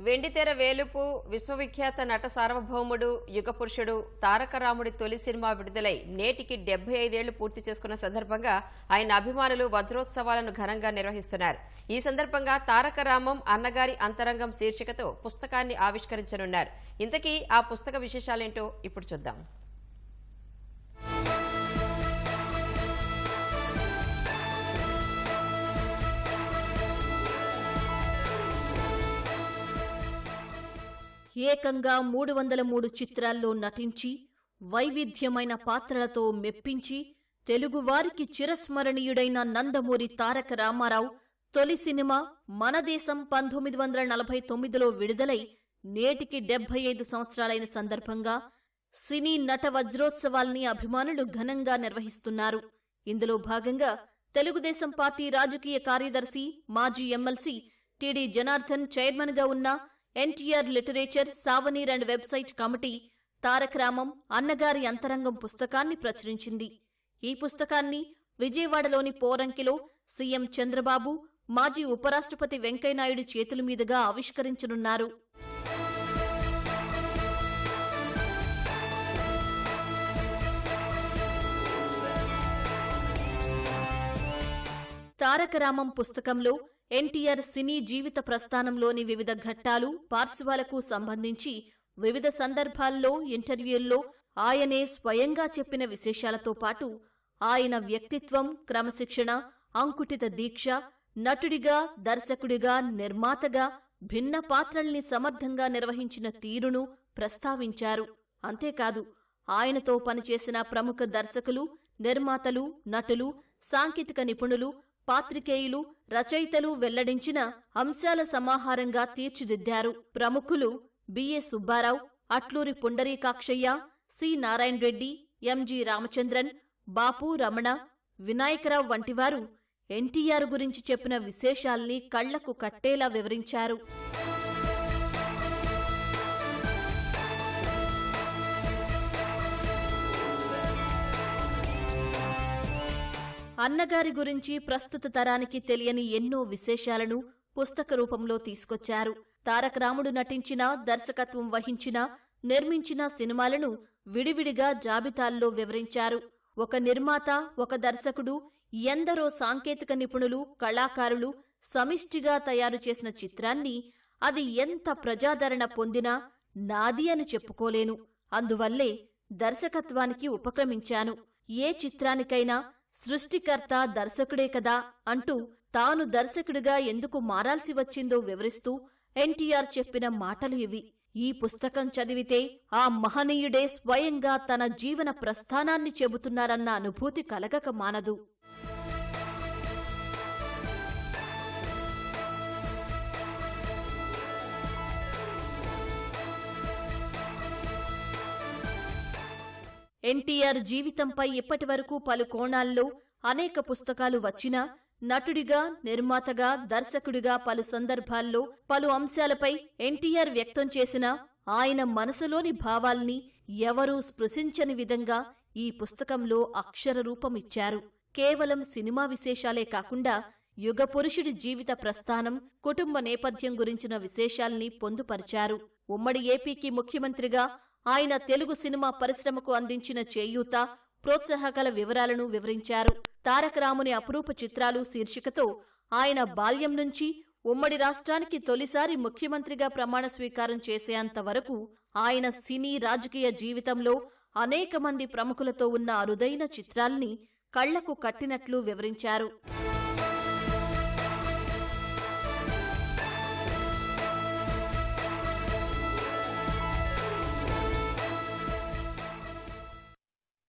వెండితెర వేలుపు విశ్వవిఖ్యాత నట సార్వభౌముడు యుగపురుషుడు తారక రాముడి తొలి సినిమా విడుదలై నేటికి 75 ఏళ్లు పూర్తి చేసుకున్న సందర్భంగా ఆయన అభిమానులు వజ్రోత్సవాలను ఘనంగా నిర్వహిస్తున్నారు. ఈ సందర్భంగా తారక రామం అన్నగారి అంతరంగం శీర్షికతో పుస్తకాన్ని ఆవిష్కరించనున్నారు. ఇంతకీ ఆ పుస్తక విశేషాలేంటో ఇప్పుడు చూద్దాం. ఏకంగా 303 చిత్రాల్లో నటించి వైవిధ్యమైన పాత్రలతో మెప్పించి తెలుగువారికి చిరస్మరణీయుడైన నందమూరి తారక రామారావు తొలి సినిమా మన దేశం 1949లో విడుదలై నేటికి 75 సంవత్సరాలైన సందర్భంగా సినీ నట వజ్రోత్సవాల్ని అభిమానులు ఘనంగా నిర్వహిస్తున్నారు. ఇందులో భాగంగా తెలుగుదేశం పార్టీ రాజకీయ కార్యదర్శి మాజీ ఎమ్మెల్సీ టిడి జనార్దన్ చైర్మన్గా ఉన్న NTR literature souvenir and website committee Taraka Ramam Annagari Antarangam పుస్తకాన్ని ప్రచురించింది. ఈ పుస్తకాన్ని విజయవాడలోని పోరంకిలో సీఎం చంద్రబాబు, మాజీ ఉపరాష్ట్రపతి వెంకయ్యనాయుడు చేతుల మీదుగా ఆవిష్కరించనున్నారు. తారక రామం పుస్తకంలో ఎన్టీఆర్ సినీ జీవిత ప్రస్థానంలోని వివిధ ఘట్టాలు, పార్శ్వాలకు సంబంధించి వివిధ సందర్భాల్లో, ఇంటర్వ్యూల్లో ఆయనే స్వయంగా చెప్పిన విశేషాలతో పాటు ఆయన వ్యక్తిత్వం, క్రమశిక్షణ, అంకుటిత దీక్ష, నటుడిగా, దర్శకుడిగా, నిర్మాతగా భిన్న పాత్రల్ని సమర్థంగా నిర్వహించిన తీరును ప్రస్తావించారు. అంతేకాదు ఆయనతో పనిచేసిన ప్రముఖ దర్శకులు, నిర్మాతలు, నటులు, సాంకేతిక నిపుణులు, పాత్రికేయులు, రచయితలు వెల్లడించిన అంశాల సమాహారంగా తీర్చిదిద్దారు. ప్రముఖులు BA Subbarao, Atluri Pundarikakshayya, C Narayana Reddy, MG Ramachandran, Bapu Ramana, Vinayakarao వంటివారు ఎన్టీఆర్ గురించి చెప్పిన విశేషాల్ని కళ్లకు కట్టేలా వివరించారు. అన్నగారి గురించి ప్రస్తుత తరానికి తెలియని ఎన్నో విశేషాలను పుస్తక రూపంలో తీసుకొచ్చారు. తారక రాముడు నటించిన, దర్శకత్వం వహించిన, నిర్మించిన సినిమాలను విడివిడిగా జాబితాల్లో వివరించారు. ఒక నిర్మాత, ఒక దర్శకుడు, ఎందరో సాంకేతిక నిపుణులు, కళాకారులు సమిష్టిగా తయారు చేసిన చిత్రాన్ని అది ఎంత ప్రజాదరణ పొందినా నాది అని చెప్పుకోలేను. అందువల్లే దర్శకత్వానికి ఉపక్రమించాను. ఏ చిత్రానికైనా సృష్టికర్త దర్శకుడే కదా అంటూ తాను దర్శకుడిగా ఎందుకు మారాల్సి వచ్చిందో వివరిస్తూ ఎన్టీఆర్ చెప్పిన మాటలు ఇవి. ఈ పుస్తకం చదివితే ఆ మహనీయుడే స్వయంగా తన జీవన ప్రస్థానాన్ని చెబుతున్నారన్న అనుభూతి కలగక మానదు. ఎన్టీఆర్ జీవితంపై ఇప్పటివరకు పలు కోణాల్లో అనేక పుస్తకాలు వచ్చినా నటుడిగా, నిర్మాతగా, దర్శకుడిగా పలు సందర్భాల్లో పలు అంశాలపై ఎన్టీఆర్ వ్యక్తం చేసిన ఆయన మనసులోని భావాల్ని ఎవరూ స్పృశించని విధంగా ఈ పుస్తకంలో అక్షర రూపమిచ్చారు. కేవలం సినిమా విశేషాలే కాకుండా యుగపురుషుడి జీవిత ప్రస్థానం, కుటుంబ నేపథ్యం గురించిన విశేషాల్ని పొందుపరిచారు. ఉమ్మడి ఏపీకి ముఖ్యమంత్రిగా ఆయన తెలుగు సినిమా పరిశ్రమకు అందించిన చేయూత, ప్రోత్సాహకాల వివరాలను వివరించారు. తారక రాముని అపురూప చిత్రాలు శీర్షికతో ఆయన బాల్యం నుంచి ఉమ్మడి రాష్ట్రానికి తొలిసారి ముఖ్యమంత్రిగా ప్రమాణ స్వీకారం చేసేంత వరకు ఆయన సినీ రాజకీయ జీవితంలో అనేక మంది ప్రముఖులతో ఉన్న అరుదైన చిత్రాల్ని కళ్లకు కట్టినట్లు వివరించారు.